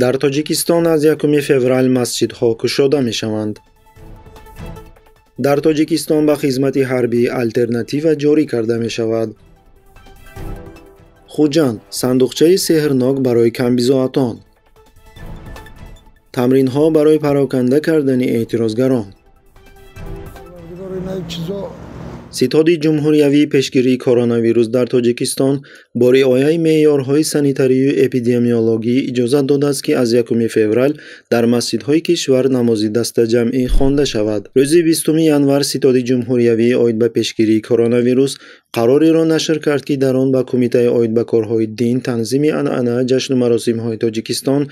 дар Тоҷикистон аз 1 феврал масҷидҳо кушода мешаванд. дар Тоҷикистон ба хизмати ҳарбӣ алтернатива ҷорӣ карда мешавад. хуҷанд сандуқчаи сеҳрнок барои камбизоатон. тамринҳо барои пароканда кардани эътирозгарон. ситоди ҷумҳуриявии пешгирии коронавирус дар Тоҷикистон бо риояи меъёрҳои санитарию эпидемиологӣ иҷозат додааст ки аз 1 феврал дар масҷидҳои кишвар намози дастаҷамъӣ хонда шавад. рӯзи 20 январ ситоди ҷумҳуриявӣ оид ба пешгирии коронавирус қарореро нашр кард ки дар он ба Кумитаи оид ба корҳои дин, танзими анъана ҷашну маросимҳои Тоҷикистон,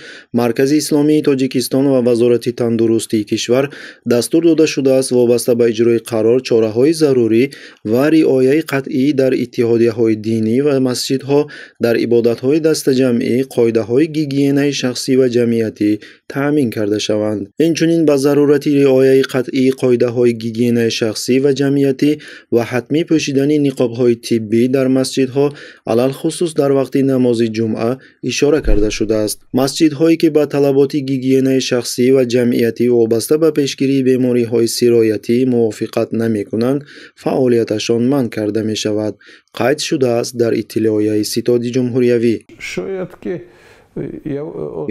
Маркази исломии Тоҷикистон ва Вазорати тандурустии кишвар дастур дода шудааст вобаста ба иҷрои қарор чораҳои зарурӣ ва риояи қатъӣ дар иттиҳодияҳои динӣ ва масҷидҳо дар ибодатҳои дастаҷамъӣ қоидаҳои гигиенаи шахсӣ ва ҷамъиятӣ таъмин карда шаванд. инчунин ба зарурати риояи қатъии қоидаҳои гигиенаи шахсӣ ва ҷамъиятӣ ва ҳатмӣ пӯшидани ниқобҳои тиббӣ дар масҷидҳо алалхусус дар вақти намози ҷумъа ишора карда шудааст. масҷидҳое ки ба талаботи гигиенаи шахсӣ ва ҷамъиятӣ вобаста ба пешгирии бемориҳои сироятӣ мувофиқат намекунанд, фаъолияташон манъ карда мешавад, қайд шудааст дар иттилоияи ситоди ҷумҳуриявӣ.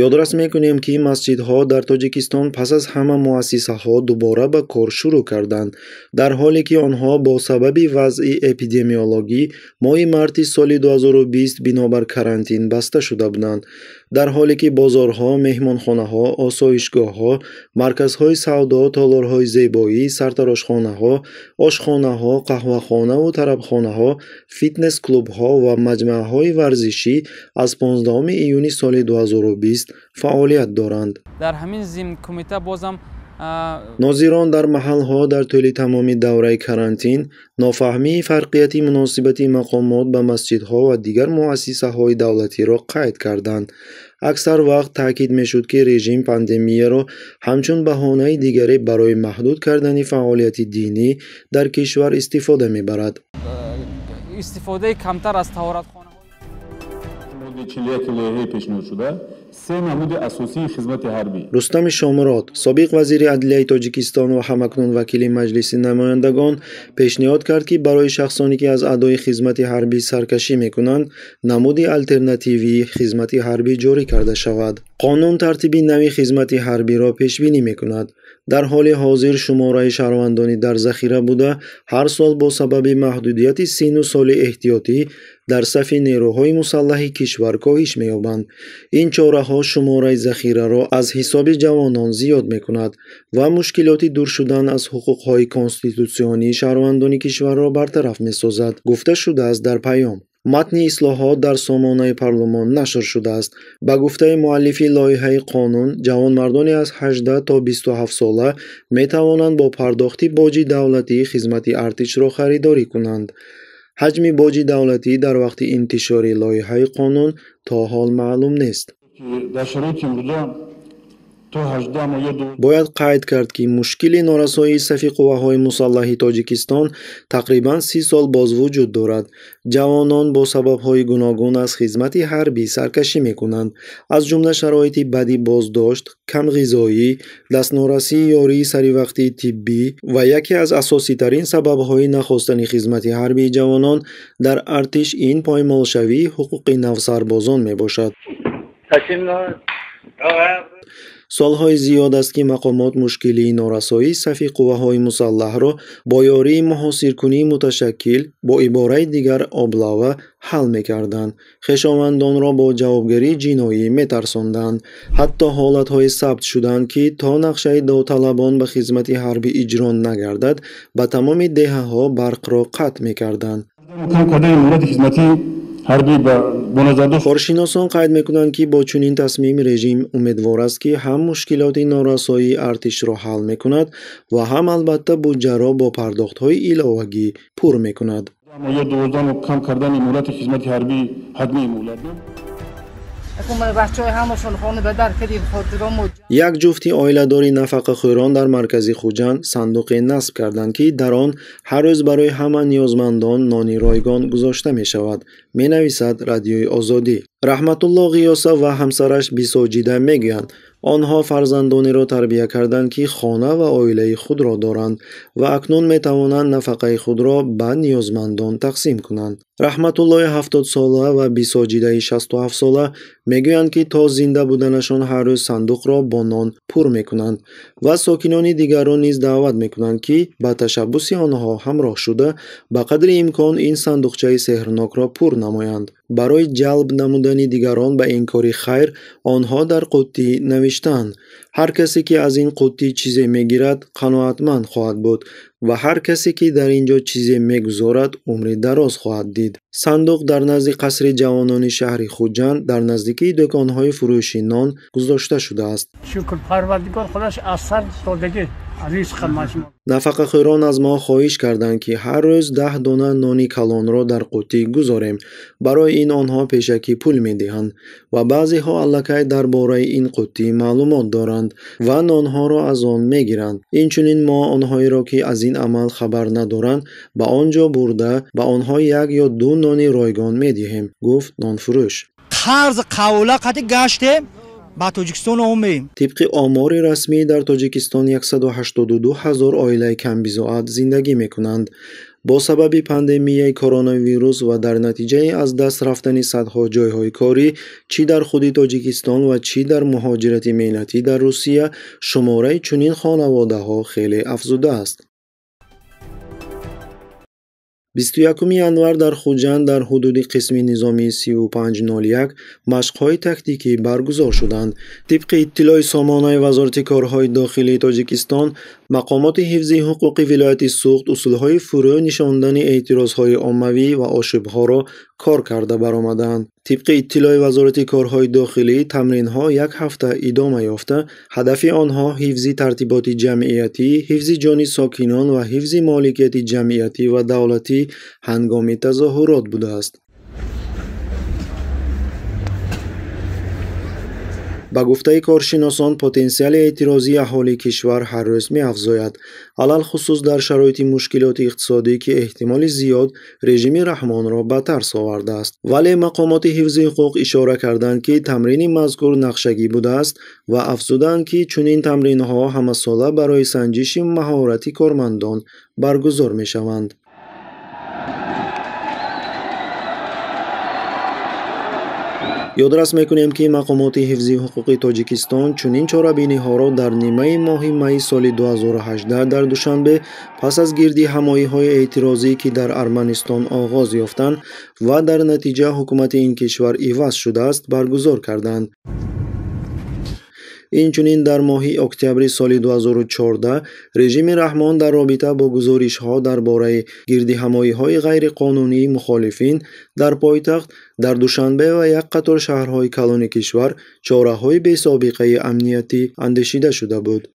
ёдрас мекунем ки масҷидҳо дар Тоҷикистон пас аз ҳама муассисаҳо дубора ба кор шурӯъ карданд, дар ҳоле ки онҳо бо сабаби вазъи эпидемиологӣ моҳи марти соли 2020 бинобар карантин баста шуда буданд, дар ҳоле ки бозорҳо, меҳмонхонаҳо, осоишгоҳҳо, марказҳои савдо, толорҳои зебоӣ, сартарошхонаҳо, ошхонаҳо, қаҳвахонаву тарабхонаҳо, фитнес-клубҳо ва маҷмӯъаҳои варзишӣ аз 15 июни соли 2020 фаъолият доранд. дар ҳамин зимн кумита бозам нозирон дар маҳалҳо дар тӯли тамоми давраи карантин нофаҳмии фарқияти муносибати мақомот ба масҷидҳо ва дигар муассисаҳои давлатиро қайд карданд. аксар вақт таъкид мешуд ки режим пандемияро ҳамчун баҳонаи дигаре барои маҳдуд кардани фаъолияти динӣ дар кишвар истифода мебарад. истифодаи камтар аз таҳоратхонаҳои рустами шомурод, собиқ вазири адлияи Тоҷикистон ва ҳамакнун вакили маҷлиси намояндагон пешниҳод кард ки барои шахсоне ки аз адои хизмати ҳарбӣ саркашӣ мекунанд, намуди алтернативии хизмати ҳарбӣ ҷорӣ карда шавад. қонун тартиби нави хизмати ҳарбиро пешбинӣ мекунад. дар ҳоли ҳозир шумораи шаҳрвандони дар захира буда, ҳар сол бо сабаби маҳдудияти синну соли эҳтиётӣ дар сафи нерӯҳои мусаллаҳи кишвар коҳиш меёбанд. ин чораҳо шумораи захираро аз ҳисоби ҷавонон зиёд мекунад ва мушкилоти дур шудан аз ҳуқуқҳои конститутсионии шаҳрвандони кишварро бартараф месозад, гуфта шудааст дар паём. матни ислоҳот дар сомонаи парлумон нашр шудааст. ба гуфтаи муаллифи лоиҳаи қонун, ҷавонмардоне аз 18 то 27 сола метавонанд бо пардохти боҷи давлатӣ хизмати артишро харидорӣ кунанд. ҳаҷми боҷи давлатӣ дар вақти интишори лоиҳаи қонун то ҳол маълум нест. бояд қайд кард ки мушкили норасоии сафи қувваҳои мусаллаҳи Тоҷикистон тақрибан 30 сол боз вуҷуд дорад. ҷавонон бо сабабҳои гуногун аз хизмати ҳарбӣ саркашӣ мекунанд, аз ҷумла шароити бади боздошт, камғизоӣ, дастнорасии ёрии саривақтии тиббӣ ва яке аз асоситарин сабабҳои нахостани хизмати ҳарбии ҷавонон дар артиш ин поймолшавии ҳуқуқи навсарбозон мебошад. солҳои зиёд аст ки мақомот мушкилии норасоии сафи қувваҳои мусаллаҳро бо ёрии муҳосиркунии муташаккил, бо ибораи дигар облава, ҳал мекарданд. хешовандонро бо ҷавобгарии ҷиноӣ метарсонданд. ҳатто ҳолатҳое сабт шуданд ки то нақшаи довталабон ба хизмати ҳарбӣ иҷро нагардад, ба тамоми деҳаҳо барқро қатъ мекарданд. коршиносон қайд мекунанд ки бо чунин тасмим режим умедвор аст ки ҳам мушкилоти норасоии артишро ҳал мекунад ва ҳам албатта буҷаро бо пардохтҳои иловагӣ пур мекунад. یک جفتی آیله‌داری نفقه‌خواران در مرکز خوجند صندوقی نصب کردند که در آن هر روز برای همه نیازمندان نانی رایگان گذاشته می شود. می نویسد رادیوی آزادی. رحمت الله غیاسه و همسرش بیساجیده می گویند آنها فرزندانی را تربیت کردند که خانه و عائله خود را دارند و اکنون می توانند نفقه خود را به نیازمندان تقسیم کنند. رحمت الله 70 ساله و بیساجیده 67 ساله می گویند که تا زنده بودنشان هر روز صندوق را با نان پر می کنند و ساکنان دیگر را نیز دعوت می کنند که به تشبث آنها همراه شده به قدر امکان این صندوقچه سحرناک را پر نمایند. برای جلب نمودن دیگران به این کار خیر آنها در قوطی نوشتند هر کسی که از این قوطی چیزی میگیرد قناعتمند خواهد بود و هر کسی که در اینجا چیزی میگذارد عمر دراز خواهد دید. صندوق در نزد قصر جوانان شهر خوجند در نزدیکی دکانهای فروش نان گذاشته شده است. شکر پروردگار خداش اثر دادگی نفقه‌خواران از ما خواهش کردند که هر روز 10 دانه نانی کلان را در قوطی گذاریم. برای این آنها پیشکی پول می‌دهند و بعضی ها الکی درباره این قوطی معلومات دارند و نانها را از آن می‌گیرند. اینچنین ما آنهایی را که از این عمل خبر ندارند به آنجا برده به آنها 1 یا 2 نانی رایگان می‌دهیم، گفت نانفروش. قرض قوله قد گشته با تاجیکستان آمیم. طبق آمار رسمی در تاجیکستان 182,000 عائله کم بضاعت زندگی میکنند. با سبب پاندمیای کرونا ویروس و در نتیجه از دست رفتن صدها جایهای کاری چی در خود تاجیکستان و چی در مهاجرت ملتی در روسیه شماره چنین خانواده ها خیلی افزوده است. 21 ینور در خوجند در حدود قسم نظامی 3501 مشق‌های تاکتیکی برگزار شدند. طبق اطلاع سامانه وزارت کارهای داخلی تاجیکستان، مقامات حفظی حقوق ولایت سوخت اصولهای فرو نشاندن اعتراضهای عمومی و آشوب‌ها را کار کرده برآمدند. طبق اطلاع وزارت کارهای داخلی، تمرین‌ها 1 هفته ادامه یافته. هدف آنها حفظ ترتیبات جمعیتی، حفظ جان ساکنان و حفظ مالکیت جمعیتی و دولتی هنگام تظاهرات بوده است. با گفته کارشناسان، پتانسیل اعتراضی اهالی کشور هر روز می‌افزاید، علل خصوص در شرایط مشکلات اقتصادی که احتمال زیاد رژیم رحمان را به ترس آورده است. ولی مقامات حفظ حقوق اشاره کردند که تمرین مذکور نقشگی بوده است و افزودند که چنین تمرین‌ها همه ساله برای سنجش مهارت کارمندان برگزار می‌شوند. یادرس میکنیم که مقامات حفظی حقوق تاجیکستان چنین چاره‌بینی‌ها را در نیمه ماه می سال 2018 در دوشنبه پس از گردی همایی‌های اعتراضی که در ارمنستان آغاز یافتند و در نتیجه حکومت این کشور عوض شده است برگزار کردند. اینچنین در ماه اکتبر سال 2014 رژیم رحمان در رابطه با گزارش‌ها درباره گردهمایی‌های غیرقانونی مخالفین در پایتخت در دوشنبه و یک قطار شهرهای کلان کشور چاره‌های بی‌سابقه امنیتی اندیشیده شده بود.